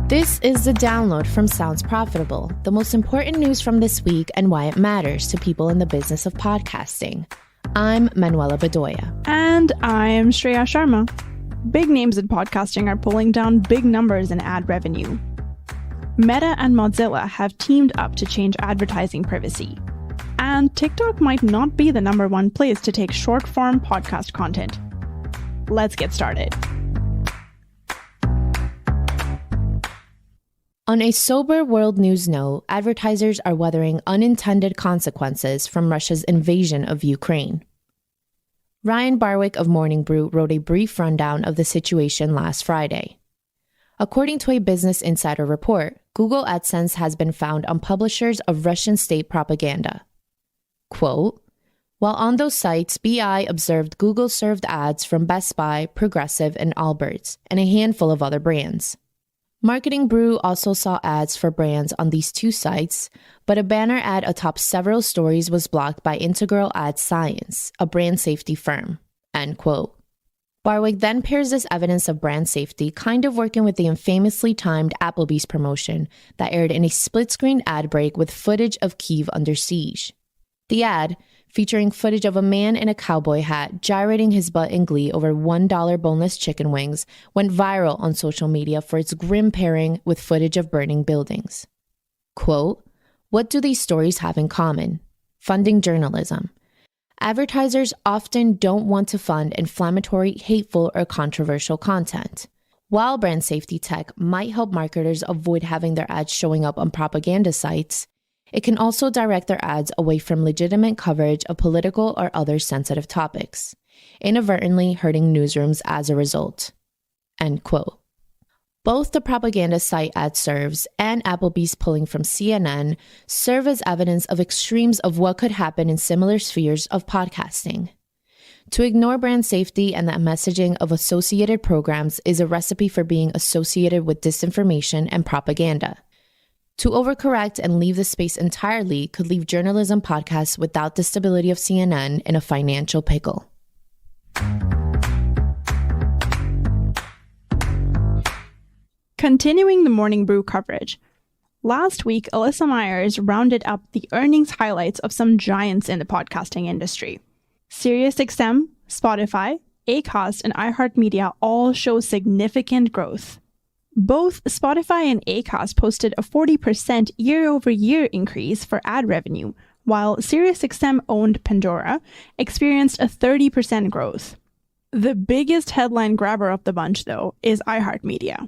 This is the download from Sounds Profitable, the most important news from this week and why it matters to people in the business of podcasting. I'm Manuela Bedoya. And I'm Shreya Sharma. Big names in podcasting are pulling down big numbers in ad revenue. Meta and Mozilla have teamed up to change advertising privacy. And TikTok might not be the number one place to take short-form podcast content. Let's get started. On a sober world news note, advertisers are weathering unintended consequences from Russia's invasion of Ukraine. Ryan Barwick of Morning Brew wrote a brief rundown of the situation last Friday. According to a Business Insider report, Google AdSense has been found on publishers of Russian state propaganda. Quote, while on those sites, BI observed Google served ads from Best Buy, Progressive, and Allbirds, and a handful of other brands. Marketing Brew also saw ads for brands on these two sites, but a banner ad atop several stories was blocked by Integral Ad Science, a brand safety firm. End quote. Barwick then pairs this evidence of brand safety kind of working with the infamously timed Applebee's promotion that aired in a split-screen ad break with footage of Kyiv under siege. The ad, featuring footage of a man in a cowboy hat gyrating his butt in glee over $1 boneless chicken wings, went viral on social media for its grim pairing with footage of burning buildings. Quote, what do these stories have in common? Funding journalism. Advertisers often don't want to fund inflammatory, hateful, or controversial content. While brand safety tech might help marketers avoid having their ads showing up on propaganda sites, it can also direct their ads away from legitimate coverage of political or other sensitive topics, inadvertently hurting newsrooms as a result. End quote. Both the propaganda site AdServes and Applebee's pulling from CNN serve as evidence of extremes of what could happen in similar spheres of podcasting. To ignore brand safety and the messaging of associated programs is a recipe for being associated with disinformation and propaganda. To overcorrect and leave the space entirely could leave journalism podcasts without the stability of CNN in a financial pickle. Continuing the Morning Brew coverage. Last week, Alyssa Myers rounded up the earnings highlights of some giants in the podcasting industry. SiriusXM, Spotify, Acast, and iHeartMedia all show significant growth. Both Spotify and Acast posted a 40% year-over-year increase for ad revenue, while SiriusXM-owned Pandora experienced a 30% growth. The biggest headline grabber of the bunch, though, is iHeartMedia.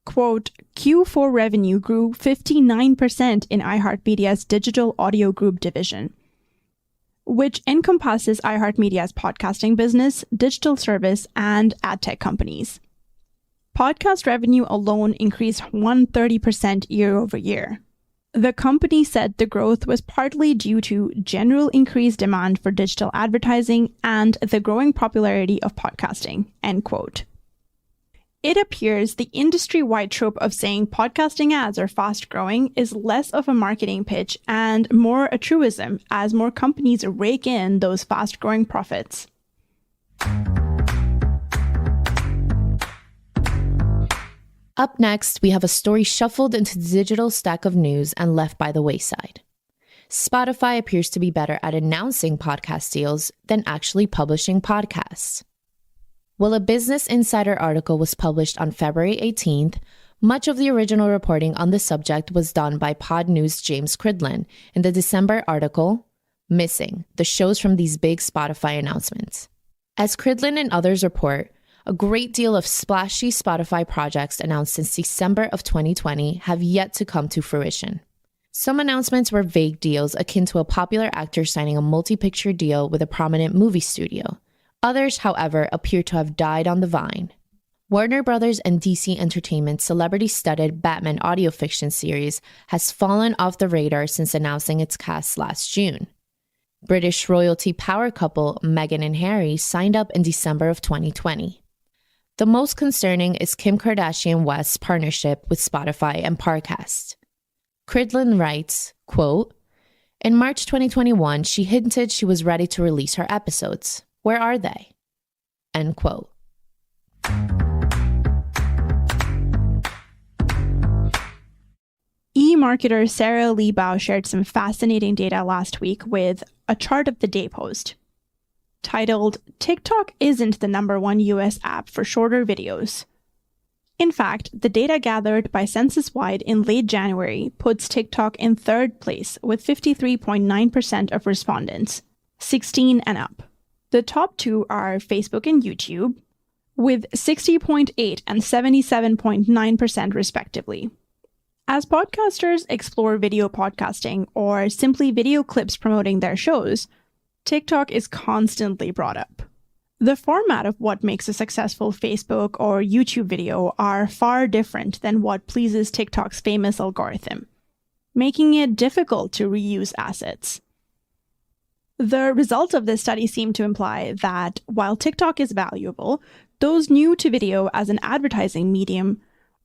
Quote, Q4 revenue grew 59% in iHeartMedia's digital audio group division, which encompasses iHeartMedia's podcasting business, digital service, and ad tech companies. Podcast revenue alone increased 130% year over year. The company said the growth was partly due to general increased demand for digital advertising and the growing popularity of podcasting, end quote. It appears the industry-wide trope of saying podcasting ads are fast-growing is less of a marketing pitch and more a truism as more companies rake in those fast-growing profits. Up next, we have a story shuffled into the digital stack of news and left by the wayside. Spotify appears to be better at announcing podcast deals than actually publishing podcasts. While a Business Insider article was published on February 18th, much of the original reporting on the subject was done by Pod News' James Cridland in the December article, Missing, the shows from these big Spotify announcements. As Cridland and others report, a great deal of splashy Spotify projects announced since December of 2020 have yet to come to fruition. Some announcements were vague deals akin to a popular actor signing a multi-picture deal with a prominent movie studio. Others, however, appear to have died on the vine. Warner Brothers and DC Entertainment's celebrity-studded Batman audio fiction series has fallen off the radar since announcing its cast last June. British royalty power couple Meghan and Harry signed up in December of 2020. The most concerning is Kim Kardashian West's partnership with Spotify and Parcast. Cridland writes, quote, in March 2021, she hinted she was ready to release her episodes. Where are they? End quote. marketer Sarah Liebau shared some fascinating data last week with a chart of the day post titled, "TikTok isn't the #1 US app for shorter videos." In fact, the data gathered by Census-wide in late January puts TikTok in third place with 53.9% of respondents, 16 and up. The top two are Facebook and YouTube, with 60.8% and 77.9% respectively. As podcasters explore video podcasting or simply video clips promoting their shows, TikTok is constantly brought up. The format of what makes a successful Facebook or YouTube video are far different than what pleases TikTok's famous algorithm, making it difficult to reuse assets. The results of this study seem to imply that while TikTok is valuable, those new to video as an advertising medium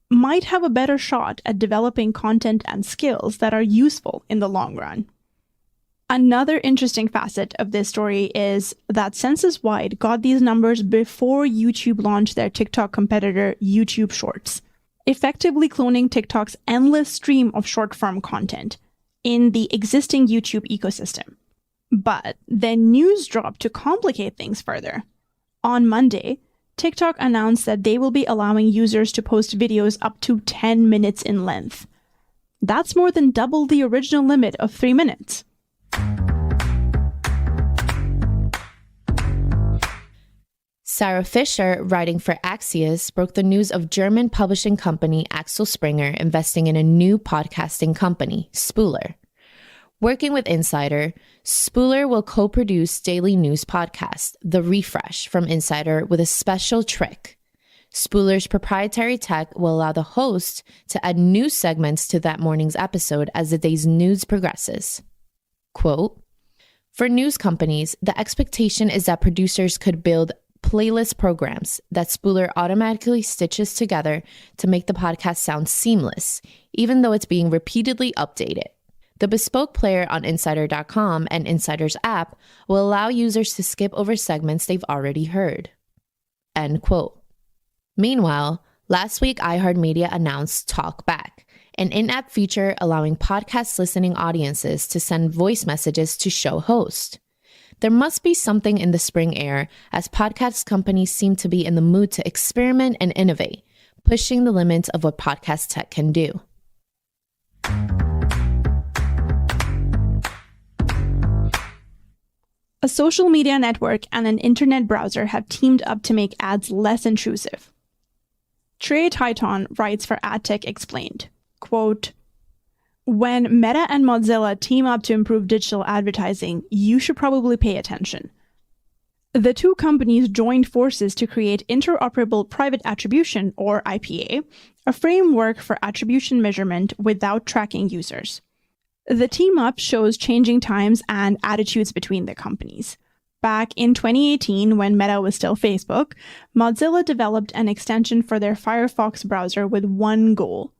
might have a better shot at developing content and skills that are useful in the long run. Another interesting facet of this story is that Census-wide got these numbers before YouTube launched their TikTok competitor YouTube Shorts, effectively cloning TikTok's endless stream of short-form content in the existing YouTube ecosystem. But then news dropped to complicate things further. On Monday, TikTok announced that they will be allowing users to post videos up to 10 minutes in length. That's more than double the original limit of 3 minutes. Sarah Fisher, writing for Axios, broke the news of German publishing company Axel Springer investing in a new podcasting company, Spooler. Working with Insider, Spooler will co-produce daily news podcast, The Refresh, from Insider with a special trick. Spooler's proprietary tech will allow the host to add new segments to that morning's episode as the day's news progresses. Quote, "For news companies, the expectation is that producers could build playlist programs that Spooler automatically stitches together to make the podcast sound seamless, even though it's being repeatedly updated. The bespoke player on Insider.com and Insider's app will allow users to skip over segments they've already heard." End quote. Meanwhile, last week iHeartMedia announced TalkBack, an in-app feature allowing podcast listening audiences to send voice messages to show hosts. There must be something in the spring air, as podcast companies seem to be in the mood to experiment and innovate, pushing the limits of what podcast tech can do. A social media network and an internet browser have teamed up to make ads less intrusive. Trey Titon writes for AdTech Explained, quote, "When Meta and Mozilla team up to improve digital advertising, you should probably pay attention. The two companies joined forces to create Interoperable Private Attribution, or IPA, a framework for attribution measurement without tracking users. The team-up shows changing times and attitudes between the companies. Back in 2018, when Meta was still Facebook, Mozilla developed an extension for their Firefox browser with one goal: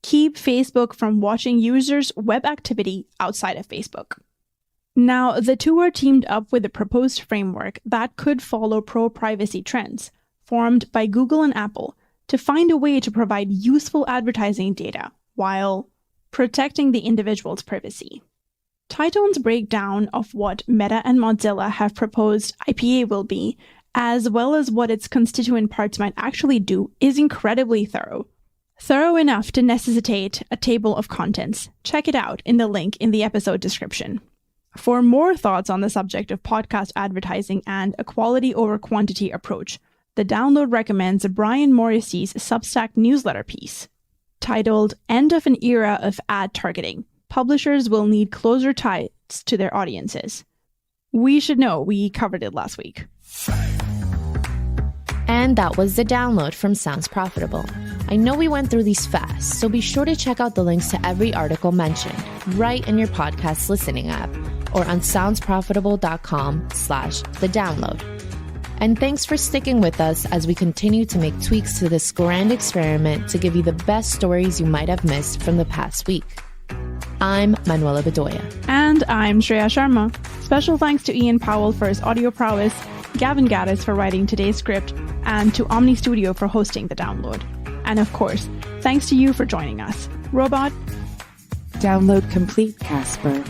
keep Facebook from watching users' web activity outside of Facebook. Now, the two are teamed up with a proposed framework that could follow pro-privacy trends, formed by Google and Apple, to find a way to provide useful advertising data while protecting the individual's privacy. Titon's breakdown of what Meta and Mozilla have proposed IPA will be, as well as what its constituent parts might actually do, is incredibly thorough. Thorough enough to necessitate a table of contents. Check it out in the link in the episode description. For more thoughts on the subject of podcast advertising and a quality over quantity approach, the download recommends Brian Morrissey's Substack newsletter piece, titled "End of an Era of Ad Targeting. Publishers Will Need Closer Ties to Their Audiences." We should know we covered it last week. And that was the download from Sounds Profitable. I know we went through these fast, so be sure to check out the links to every article mentioned right in your podcast listening app or on soundsprofitable.com/thedownload. And thanks for sticking with us as we continue to make tweaks to this grand experiment to give you the best stories you might have missed from the past week. I'm Manuela Bedoya. And I'm Shreya Sharma. Special thanks to Ian Powell for his audio prowess, Gavin Gaddis for writing today's script, and to Omny Studio for hosting the download. And of course, thanks to you for joining us. Robot. Download Complete, Casper.